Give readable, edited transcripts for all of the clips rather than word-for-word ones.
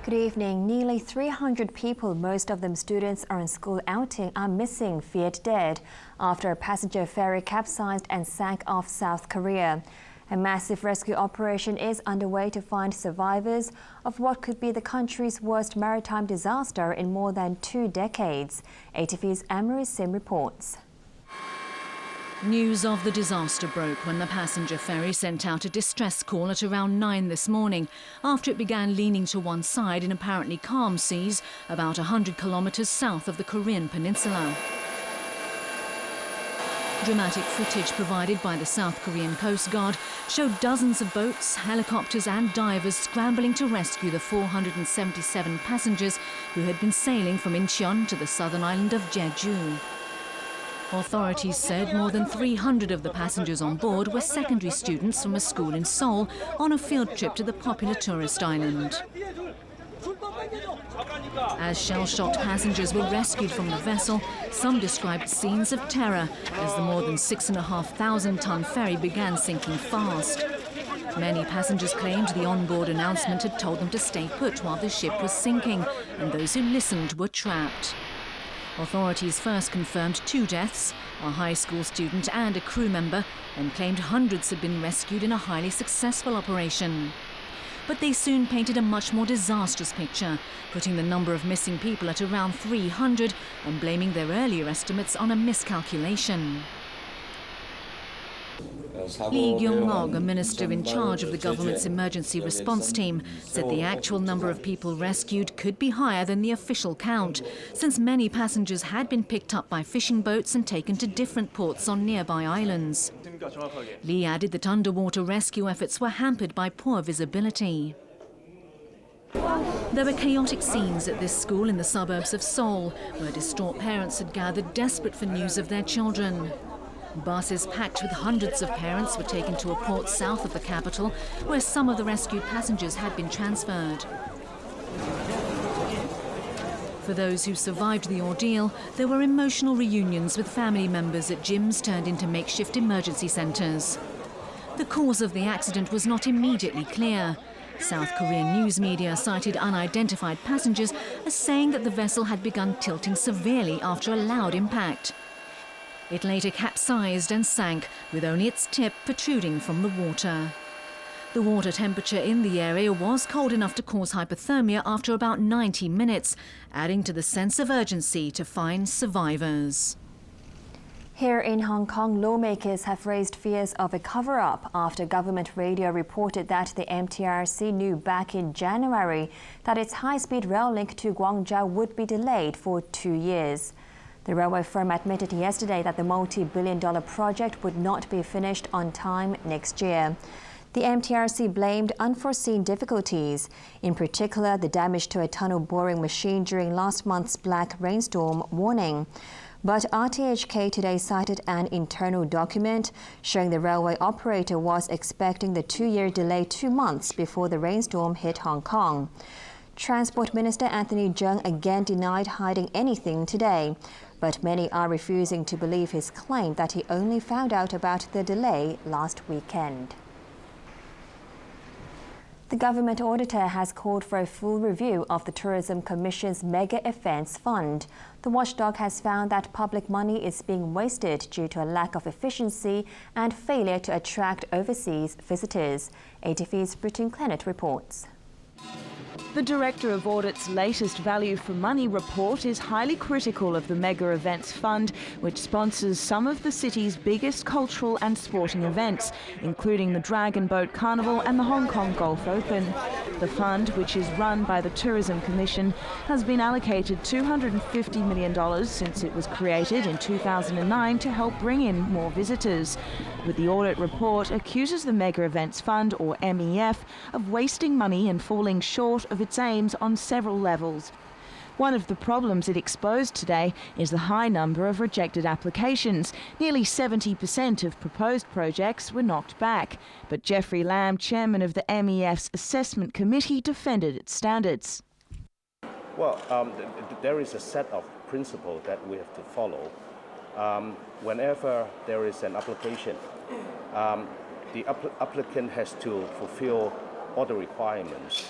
Good evening. Nearly 300 people, most of them students, are on school outing, are missing, feared dead, after a passenger ferry capsized and sank off South Korea. A massive rescue operation is underway to find survivors of what could be the country's worst maritime disaster in more than 2 decades. ATV's Amory Sim reports. News of the disaster broke when the passenger ferry sent out a distress call at around 9 this morning after it began leaning to one side in apparently calm seas about 100 kilometres south of the Korean peninsula. Dramatic footage provided by the South Korean Coast Guard showed dozens of boats, helicopters and divers scrambling to rescue the 477 passengers who had been sailing from Incheon to the southern island of Jeju. Authorities said more than 300 of the passengers on board were secondary students from a school in Seoul on a field trip to the popular tourist island. As shell-shocked passengers were rescued from the vessel, some described scenes of terror as the more than 6,500-ton ferry began sinking fast. Many passengers claimed the onboard announcement had told them to stay put while the ship was sinking, and those who listened were trapped. Authorities first confirmed 2 deaths, a high school student and a crew member, and claimed hundreds had been rescued in a highly successful operation. But they soon painted a much more disastrous picture, putting the number of missing people at around 300 and blaming their earlier estimates on a miscalculation. Lee Kyung-ok, a minister in charge of the government's emergency response team, said the actual number of people rescued could be higher than the official count, since many passengers had been picked up by fishing boats and taken to different ports on nearby islands. Lee added that underwater rescue efforts were hampered by poor visibility. There were chaotic scenes at this school in the suburbs of Seoul, where distraught parents had gathered desperate for news of their children. Buses packed with hundreds of parents were taken to a port south of the capital, where some of the rescued passengers had been transferred. For those who survived the ordeal, there were emotional reunions with family members at gyms turned into makeshift emergency centres. The cause of the accident was not immediately clear. South Korean news media cited unidentified passengers as saying that the vessel had begun tilting severely after a loud impact. It later capsized and sank, with only its tip protruding from the water. The water temperature in the area was cold enough to cause hypothermia after about 90 minutes, adding to the sense of urgency to find survivors. Here in Hong Kong, lawmakers have raised fears of a cover-up after government radio reported that the MTRC knew back in January that its high-speed rail link to Guangzhou would be delayed for 2 years. The railway firm admitted yesterday that the multi-billion-dollar project would not be finished on time next year. The MTRC blamed unforeseen difficulties, in particular the damage to a tunnel boring machine during last month's black rainstorm warning. But RTHK today cited an internal document showing the railway operator was expecting the 2-year delay 2 months before the rainstorm hit Hong Kong. Transport Minister Anthony Cheung again denied hiding anything today, but many are refusing to believe his claim that he only found out about the delay last weekend. The government auditor has called for a full review of the Tourism Commission's Mega Events Fund. The watchdog has found that public money is being wasted due to a lack of efficiency and failure to attract overseas visitors. ATV's Britain Clennett reports. The Director of Audit's latest Value for Money report is highly critical of the Mega Events Fund, which sponsors some of the city's biggest cultural and sporting events, including the Dragon Boat Carnival and the Hong Kong Golf Open. The fund, which is run by the Tourism Commission, has been allocated $250 million since it was created in 2009 to help bring in more visitors. But the audit report accuses the Mega Events Fund, or MEF, of wasting money and falling short of its aims on several levels. One of the problems it exposed today is the high number of rejected applications. Nearly 70% of proposed projects were knocked back. But Geoffrey Lam, chairman of the MEF's assessment committee, defended its standards. Well, there is a set of principles that we have to follow. Whenever there is an application, the applicant has to fulfill all the requirements.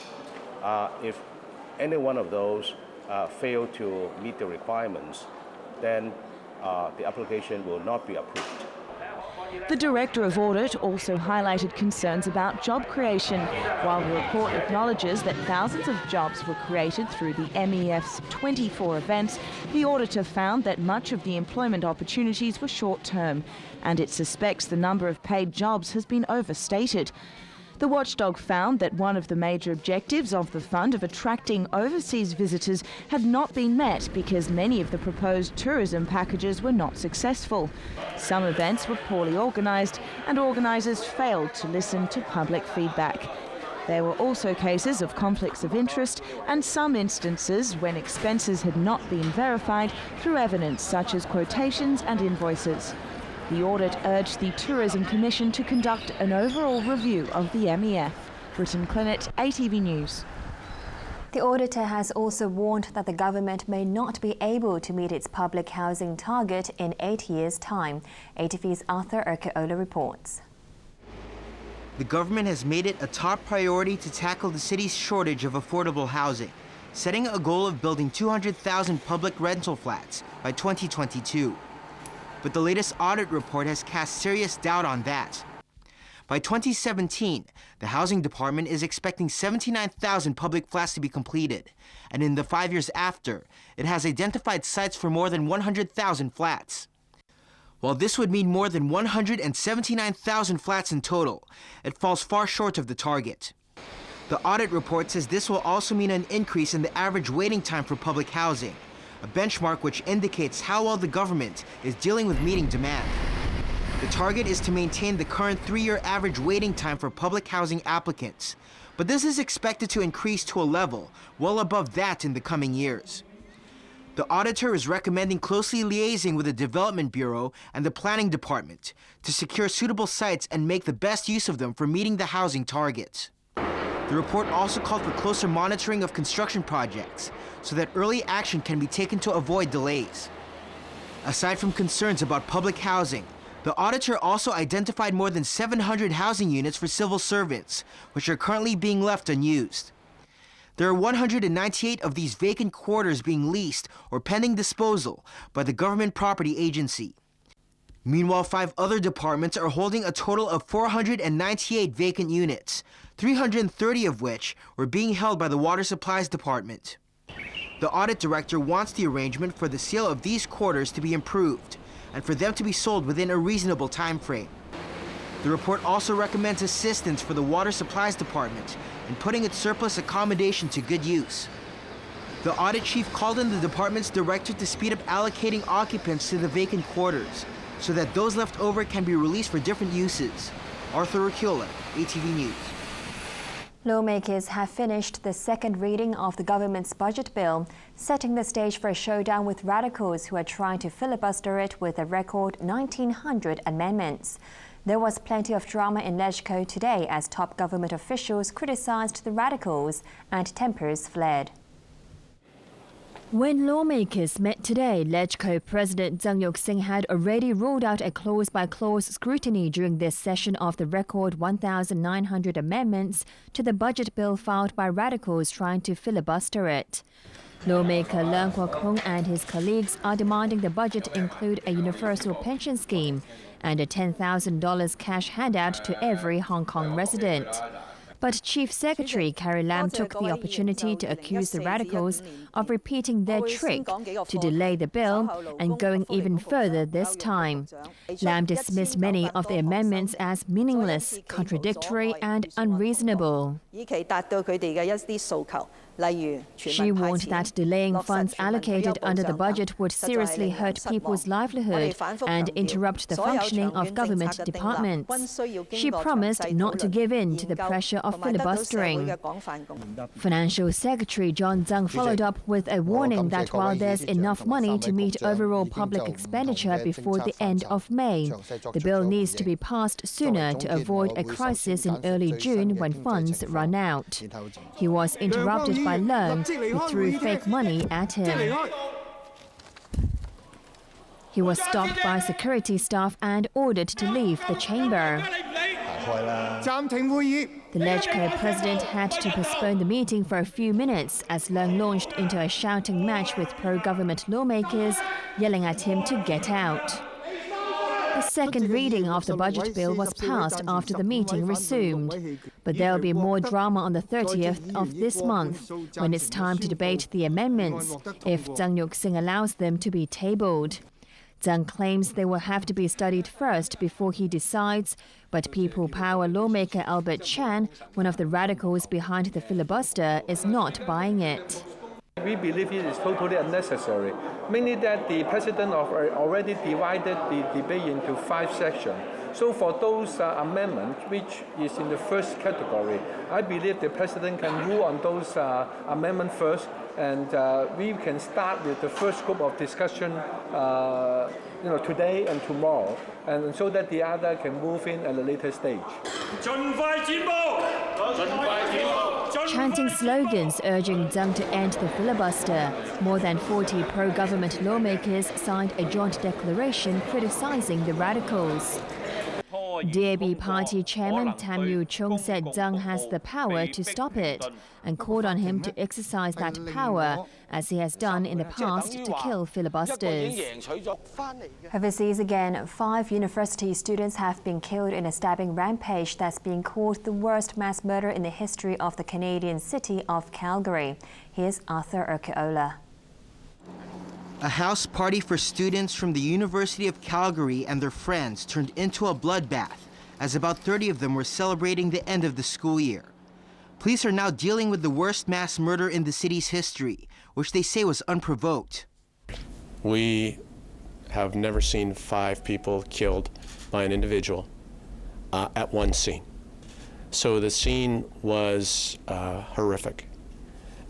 If any one of those fail to meet the requirements, then the application will not be approved. The Director of Audit also highlighted concerns about job creation. While the report acknowledges that thousands of jobs were created through the MEF's 24 events, the auditor found that much of the employment opportunities were short-term, and it suspects the number of paid jobs has been overstated. The watchdog found that one of the major objectives of the fund of attracting overseas visitors had not been met because many of the proposed tourism packages were not successful. Some events were poorly organised and organisers failed to listen to public feedback. There were also cases of conflicts of interest and some instances when expenses had not been verified through evidence such as quotations and invoices. The audit urged the Tourism Commission to conduct an overall review of the MEF. Britain Clinnett, ATV News. The auditor has also warned that the government may not be able to meet its public housing target in 8 years' time. ATV's Arthur Urkeola reports. The government has made it a top priority to tackle the city's shortage of affordable housing, setting a goal of building 200,000 public rental flats by 2022. But the latest audit report has cast serious doubt on that. By 2017, the Housing Department is expecting 79,000 public flats to be completed, and in the 5 years after, it has identified sites for more than 100,000 flats. While this would mean more than 179,000 flats in total, it falls far short of the target. The audit report says this will also mean an increase in the average waiting time for public housing, a benchmark which indicates how well the government is dealing with meeting demand. The target is to maintain the current 3-year average waiting time for public housing applicants, but this is expected to increase to a level well above that in the coming years. The auditor is recommending closely liaising with the Development Bureau and the Planning Department to secure suitable sites and make the best use of them for meeting the housing targets. The report also called for closer monitoring of construction projects so that early action can be taken to avoid delays. Aside from concerns about public housing, the auditor also identified more than 700 housing units for civil servants, which are currently being left unused. There are 198 of these vacant quarters being leased or pending disposal by the Government Property Agency. Meanwhile, 5 other departments are holding a total of 498 vacant units, 330 of which were being held by the Water Supplies Department. The audit director wants the arrangement for the sale of these quarters to be improved and for them to be sold within a reasonable time frame. The report also recommends assistance for the Water Supplies Department in putting its surplus accommodation to good use. The audit chief called in the department's director to speed up allocating occupants to the vacant quarters so that those left over can be released for different uses. Arthur Urkeola, ATV News. Lawmakers have finished the second reading of the government's budget bill, setting the stage for a showdown with radicals who are trying to filibuster it with a record 1,900 amendments. There was plenty of drama in LegCo today as top government officials criticized the radicals and tempers flared. When lawmakers met today, LegCo President Zhang Yuxing had already ruled out a clause-by-clause scrutiny during this session of the record 1,900 amendments to the budget bill filed by radicals trying to filibuster it. Lawmaker Leung Kwok-hung and his colleagues are demanding the budget include a universal pension scheme and a $10,000 cash handout to every Hong Kong resident. But Chief Secretary Carrie Lam took the opportunity to accuse the radicals of repeating their trick to delay the bill and going even further this time. Lam dismissed many of the amendments as meaningless, contradictory and unreasonable. She warned that delaying funds allocated under the budget would seriously hurt people's livelihood and interrupt the functioning of government departments. She promised not to give in to the pressure of filibustering. Financial Secretary John Tsang followed up with a warning that while there's enough money to meet overall public expenditure before the end of May, the bill needs to be passed sooner to avoid a crisis in early June when funds run out. He was interrupted by Leung, who threw fake money at him. He was stopped by security staff and ordered to leave the chamber. The LegCo president had to postpone the meeting for a few minutes as Leung launched into a shouting match with pro-government lawmakers, yelling at him to get out. The second reading of the budget bill was passed after the meeting resumed. But there will be more drama on the 30th of this month, when it's time to debate the amendments, if Zhang Yuk-sing allows them to be tabled. Zhang claims they will have to be studied first before he decides, but People Power lawmaker Albert Chan, one of the radicals behind the filibuster, is not buying it. We believe it is totally unnecessary, mainly that the president already divided the debate into 5 sections. So for those amendments, which is in the first category, I believe the president can rule on those amendments first, and we can start with the first group of discussion today and tomorrow, and so that the other can move in at a later stage. Chanting slogans urging Zhang to end the filibuster, more than 40 pro-government lawmakers signed a joint declaration criticizing the radicals. DAB party chairman Tam Yu-chung said Zhang has the power to stop it and called on him to exercise that power, as he has done in the past to kill filibusters. Overseas again, 5 university students have been killed in a stabbing rampage that's being called the worst mass murder in the history of the Canadian city of Calgary. Here's Arthur Urquiola. A house party for students from the University of Calgary and their friends turned into a bloodbath, as about 30 of them were celebrating the end of the school year. Police are now dealing with the worst mass murder in the city's history, which they say was unprovoked. We have never seen 5 people killed by an individual at one scene. So the scene was horrific.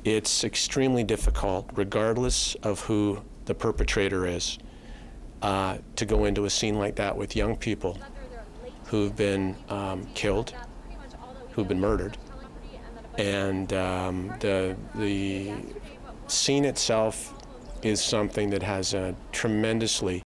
It's extremely difficult, regardless of who the perpetrator is, to go into a scene like that with young people who've been killed, who've been murdered. And the scene itself is something that has a tremendously